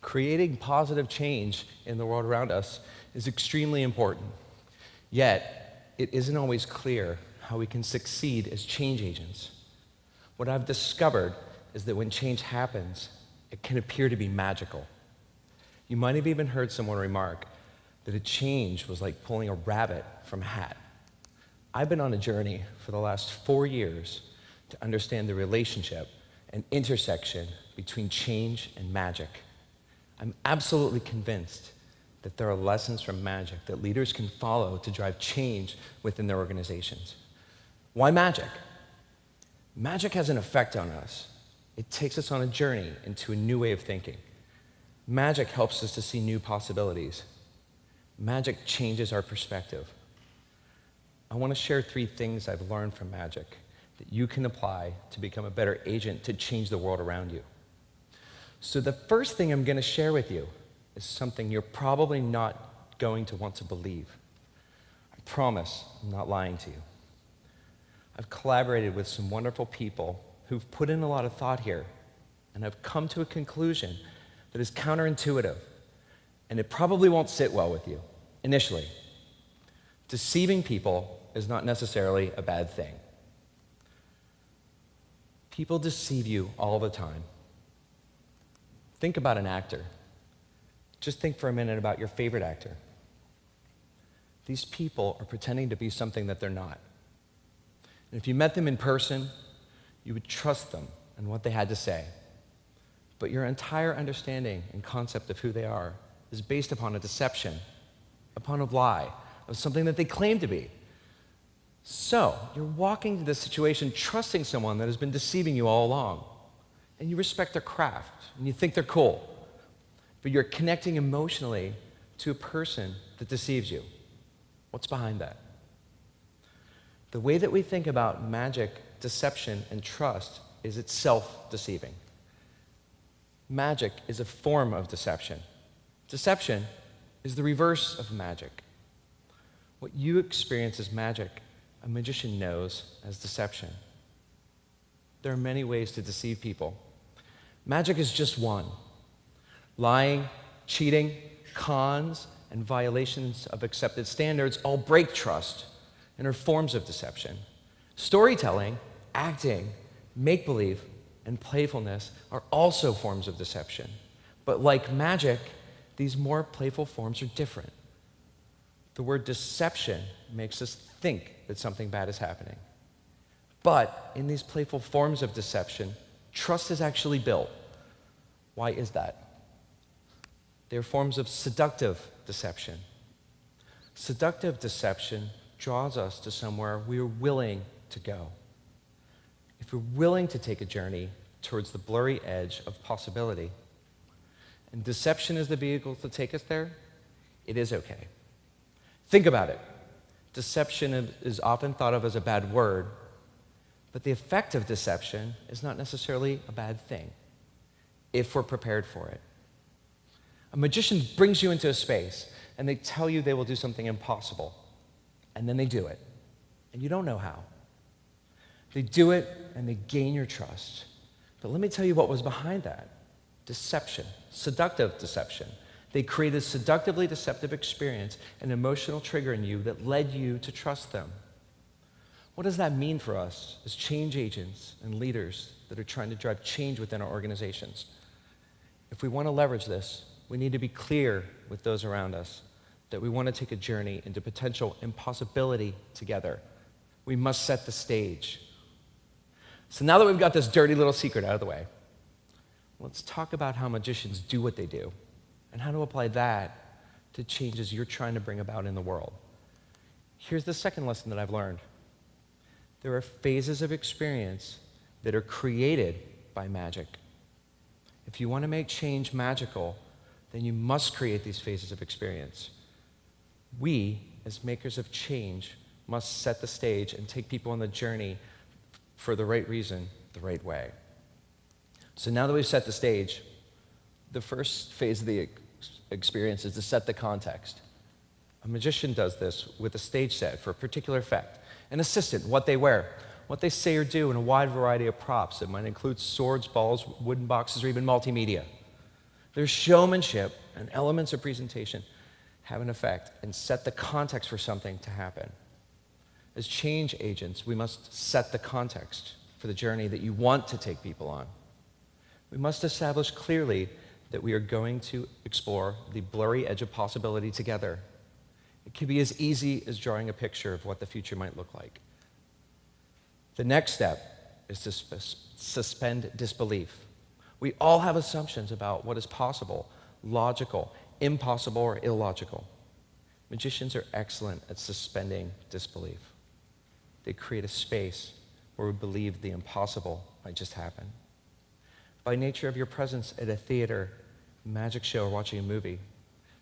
Creating positive change in the world around us is extremely important. Yet, it isn't always clear how we can succeed as change agents. What I've discovered is that when change happens, it can appear to be magical. You might have even heard someone remark that a change was like pulling a rabbit from a hat. I've been on a journey for the last 4 years to understand the relationship and intersection between change and magic. I'm absolutely convinced that there are lessons from magic that leaders can follow to drive change within their organizations. Why magic? Magic has an effect on us. It takes us on a journey into a new way of thinking. Magic helps us to see new possibilities. Magic changes our perspective. I want to share 3 things I've learned from magic that you can apply to become a better agent to change the world around you. So the first thing I'm going to share with you is something you're probably not going to want to believe. I promise I'm not lying to you. I've collaborated with some wonderful people who've put in a lot of thought here, and I've come to a conclusion that is counterintuitive, and it probably won't sit well with you initially. Deceiving people is not necessarily a bad thing. People deceive you all the time. Think about an actor. Just think for a minute about your favorite actor. These people are pretending to be something that they're not. And if you met them in person, you would trust them and what they had to say. But your entire understanding and concept of who they are is based upon a deception, upon a lie, of something that they claim to be. So, you're walking into this situation trusting someone that has been deceiving you all along. And you respect their craft, and you think they're cool. But you're connecting emotionally to a person that deceives you. What's behind that? The way that we think about magic, deception, and trust is it's self-deceiving. Magic is a form of deception. Deception is the reverse of magic. What you experience as magic, a magician knows as deception. There are many ways to deceive people. Magic is just one. Lying, cheating, cons, and violations of accepted standards all break trust and are forms of deception. Storytelling, acting, make-believe, and playfulness are also forms of deception. But like magic, these more playful forms are different. The word deception makes us think that something bad is happening. But in these playful forms of deception, trust is actually built. Why is that? They're forms of seductive deception. Seductive deception draws us to somewhere we are willing to go. If we're willing to take a journey towards the blurry edge of possibility, and deception is the vehicle to take us there, it is okay. Think about it. Deception is often thought of as a bad word, but the effect of deception is not necessarily a bad thing if we're prepared for it. A magician brings you into a space and they tell you they will do something impossible, and then they do it, and you don't know how. They do it and they gain your trust. But let me tell you what was behind that. Deception, seductive deception. They created a seductively deceptive experience, an emotional trigger in you that led you to trust them. What does that mean for us as change agents and leaders that are trying to drive change within our organizations? If we want to leverage this, we need to be clear with those around us that we want to take a journey into potential impossibility together. We must set the stage. So now that we've got this dirty little secret out of the way, let's talk about how magicians do what they do and how to apply that to changes you're trying to bring about in the world. Here's the second lesson that I've learned. There are phases of experience that are created by magic. If you want to make change magical, then you must create these phases of experience. We, as makers of change, must set the stage and take people on the journey for the right reason, the right way. So now that we've set the stage, the first phase of the experience is to set the context. A magician does this with a stage set for a particular effect. An assistant, what they wear, what they say or do, and a wide variety of props that might include swords, balls, wooden boxes, or even multimedia. Their showmanship and elements of presentation have an effect and set the context for something to happen. As change agents, we must set the context for the journey that you want to take people on. We must establish clearly that we are going to explore the blurry edge of possibility together. It can be as easy as drawing a picture of what the future might look like. The next step is to suspend disbelief. We all have assumptions about what is possible, logical, impossible, or illogical. Magicians are excellent at suspending disbelief. They create a space where we believe the impossible might just happen. By nature of your presence at a theater, magic show, or watching a movie,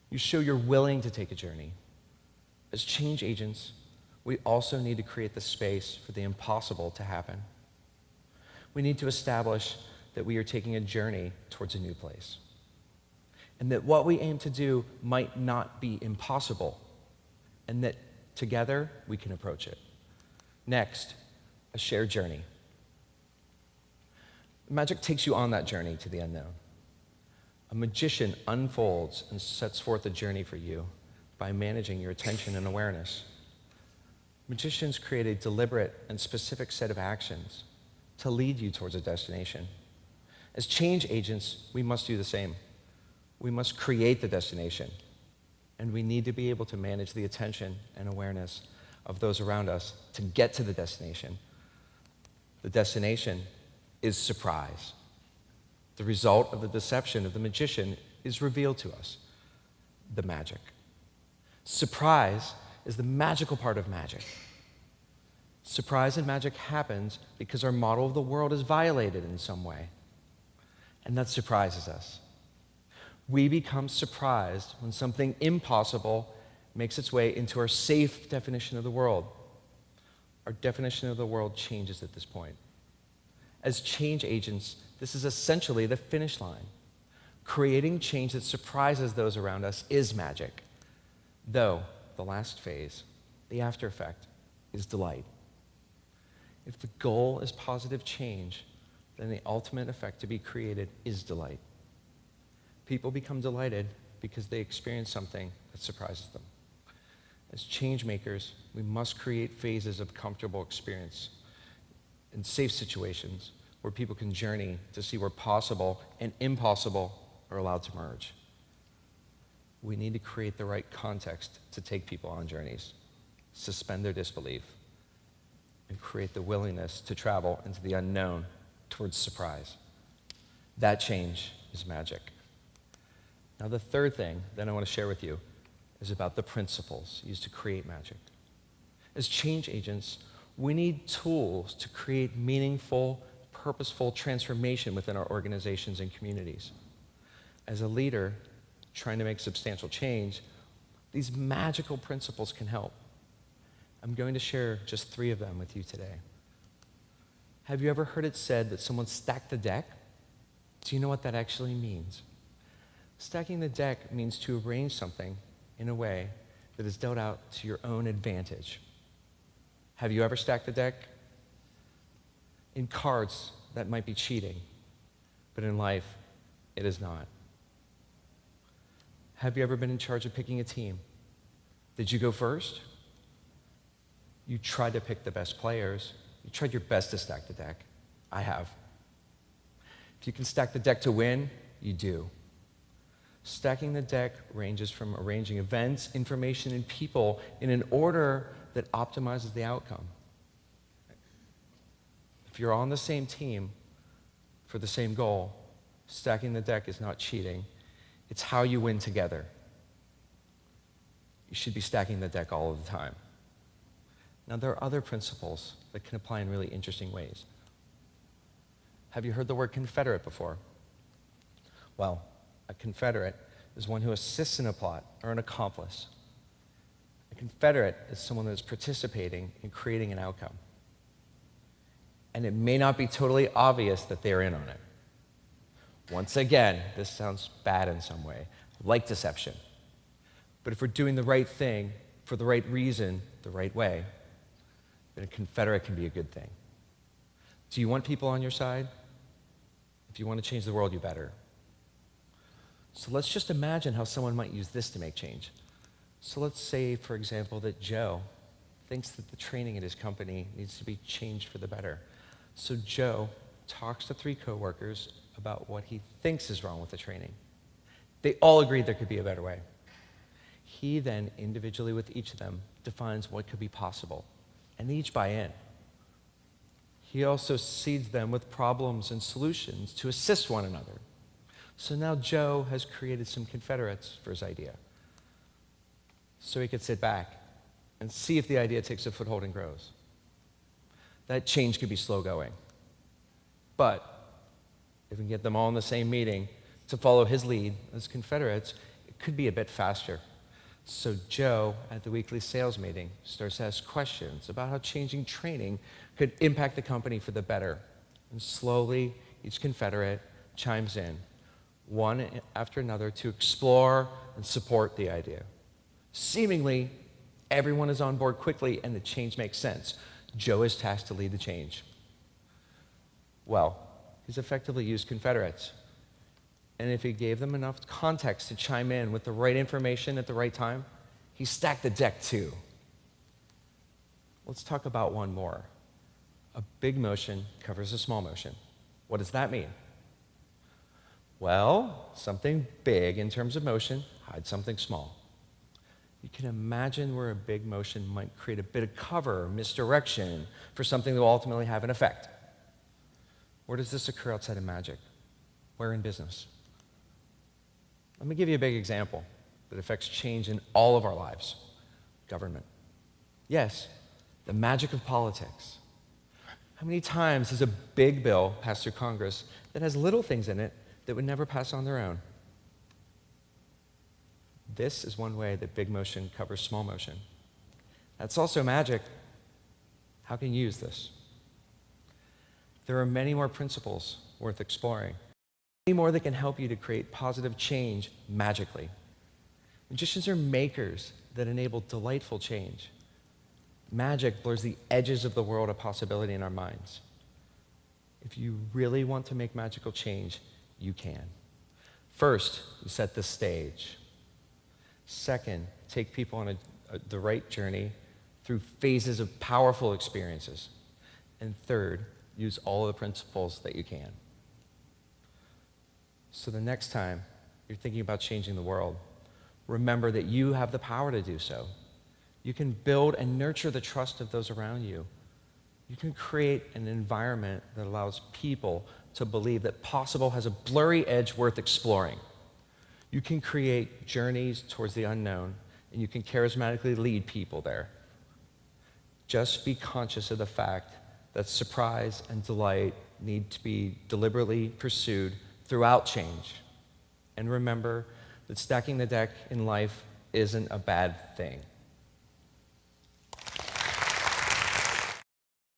you show you're willing to take a journey. As change agents, we also need to create the space for the impossible to happen. We need to establish that we are taking a journey towards a new place, and that what we aim to do might not be impossible, and that together we can approach it. Next, a shared journey. Magic takes you on that journey to the unknown. A magician unfolds and sets forth a journey for you by managing your attention and awareness. Magicians create a deliberate and specific set of actions to lead you towards a destination. As change agents, we must do the same. We must create the destination, and we need to be able to manage the attention and awareness of those around us to get to the destination. The destination is surprise. The result of the deception of the magician is revealed to us, the magic. Surprise is the magical part of magic. Surprise and magic happens because our model of the world is violated in some way, and that surprises us. We become surprised when something impossible makes its way into our safe definition of the world. Our definition of the world changes at this point. As change agents, this is essentially the finish line. Creating change that surprises those around us is magic, though the last phase, the after effect, is delight. If the goal is positive change, then the ultimate effect to be created is delight. People become delighted because they experience something that surprises them. As change makers, we must create phases of comfortable experience in safe situations where people can journey to see where possible and impossible are allowed to merge. We need to create the right context to take people on journeys, suspend their disbelief, and create the willingness to travel into the unknown towards surprise. That change is magic. Now, the third thing that I want to share with you is about the principles used to create magic. As change agents, we need tools to create meaningful, purposeful transformation within our organizations and communities. As a leader trying to make substantial change, these magical principles can help. I'm going to share just 3 of them with you today. Have you ever heard it said that someone stacked the deck? Do you know what that actually means? Stacking the deck means to arrange something in a way that is dealt out to your own advantage. Have you ever stacked the deck? In cards, that might be cheating, but in life, it is not. Have you ever been in charge of picking a team? Did you go first? You tried to pick the best players. You tried your best to stack the deck. I have. If you can stack the deck to win, you do. Stacking the deck ranges from arranging events, information, and people in an order that optimizes the outcome. If you're on the same team for the same goal, stacking the deck is not cheating. It's how you win together. You should be stacking the deck all of the time. Now, there are other principles that can apply in really interesting ways. Have you heard the word confederate before? Well, a confederate is one who assists in a plot or an accomplice. A confederate is someone that is participating in creating an outcome. And it may not be totally obvious that they're in on it. Once again, this sounds bad in some way, like deception. But if we're doing the right thing for the right reason, the right way, then a confederate can be a good thing. Do you want people on your side? If you want to change the world, you better. So let's just imagine how someone might use this to make change. So let's say, for example, that Joe thinks that the training at his company needs to be changed for the better. So Joe talks to 3 coworkers about what he thinks is wrong with the training. They all agree there could be a better way. He then, individually with each of them, defines what could be possible, and they each buy in. He also seeds them with problems and solutions to assist one another. So now Joe has created some Confederates for his idea, so he could sit back and see if the idea takes a foothold and grows. That change could be slow going, but if we can get them all in the same meeting to follow his lead as Confederates, it could be a bit faster. So Joe, at the weekly sales meeting, starts to ask questions about how changing training could impact the company for the better. And slowly, each Confederate chimes in, one after another, to explore and support the idea. Seemingly, everyone is on board quickly and the change makes sense. Joe is tasked to lead the change. Well, he's effectively used Confederates. And if he gave them enough context to chime in with the right information at the right time, he stacked the deck too. Let's talk about one more. A big motion covers a small motion. What does that mean? Well, something big in terms of motion hides something small. You can imagine where a big motion might create a bit of cover or misdirection for something that will ultimately have an effect. Where does this occur outside of magic? Where in business? Let me give you a big example that affects change in all of our lives. Government. Yes, the magic of politics. How many times has a big bill passed through Congress that has little things in it that would never pass on their own? This is one way that big motion covers small motion. That's also magic. How can you use this? There are many more principles worth exploring. Many more that can help you to create positive change magically. Magicians are makers that enable delightful change. Magic blurs the edges of the world of possibility in our minds. If you really want to make magical change, you can. First, you set the stage. Second, take people on the right journey through phases of powerful experiences. And third, use all of the principles that you can. So the next time you're thinking about changing the world, remember that you have the power to do so. You can build and nurture the trust of those around you. You can create an environment that allows people to believe that possible has a blurry edge worth exploring. You can create journeys towards the unknown, and you can charismatically lead people there. Just be conscious of the fact that surprise and delight need to be deliberately pursued throughout change. And remember that stacking the deck in life isn't a bad thing.